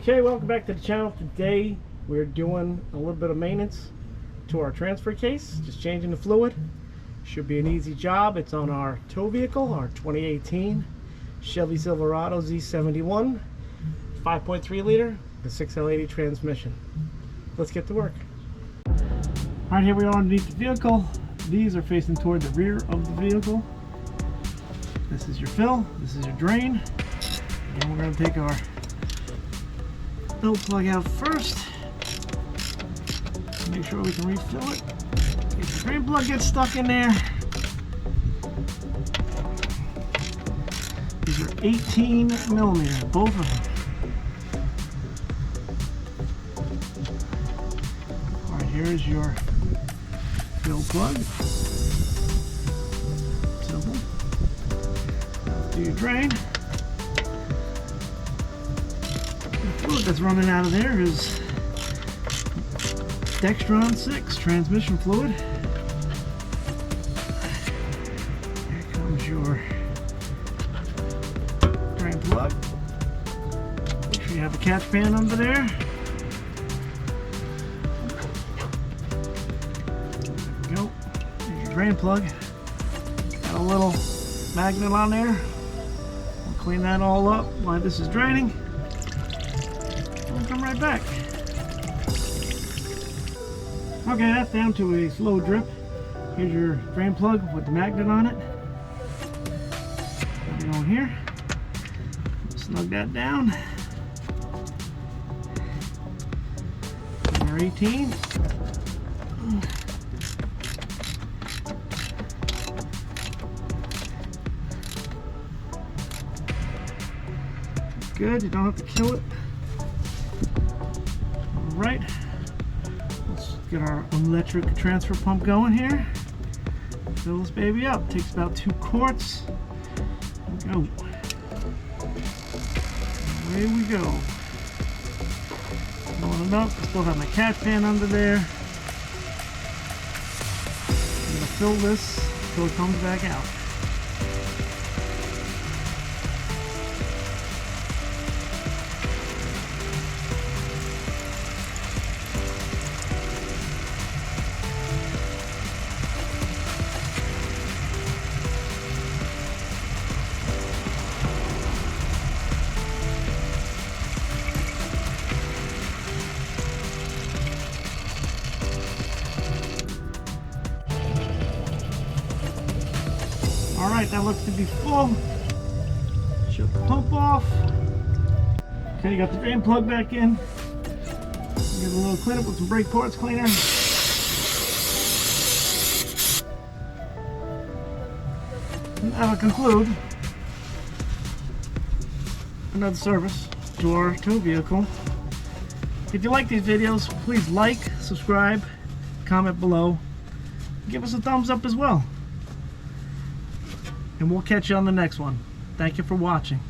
Okay, welcome back to the channel. Today we're doing a little bit of maintenance to our transfer case, just changing the fluid. Should be an easy job. It's on our tow vehicle, our 2018 Chevy Silverado Z71, 5.3 liter, the 6L80 transmission. Let's get to work. Alright, here we are underneath the vehicle. These are facing toward the rear of the vehicle. This is your fill, this is your drain, and we're going to take our fill plug out first. Make sure we can refill it. If the drain plug gets stuck in there, these are 18 millimeter, both of them. Alright, here's your fill plug. Simple. Do your drain. The fluid that's running out of there is Dextron 6 transmission fluid. Here comes your drain plug. Make sure you have a catch pan under there. There we go. There's your drain plug. Got a little magnet on there. We'll clean that all up while this is draining. We'll come right back. Okay, that's down to a slow drip. Here's your drain plug with the magnet on it. Put it on here. Snug that down. Number 18. Good, you don't have to kill it. Alright. Let's get our electric transfer pump going here. Fill this baby up. Takes about 2 quarts. There we go. Away we go. Filling it up. I still have my catch pan under there. I'm going to fill this until it comes back out. Alright, that looks to be full. Shut the pump off. Okay, you got the drain plug back in. Give it a little cleanup with some brake parts cleaner. And that'll conclude another service to our tow vehicle. If you like these videos, please like, subscribe, comment below. Give us a thumbs up as well. And we'll catch you on the next one. Thank you for watching.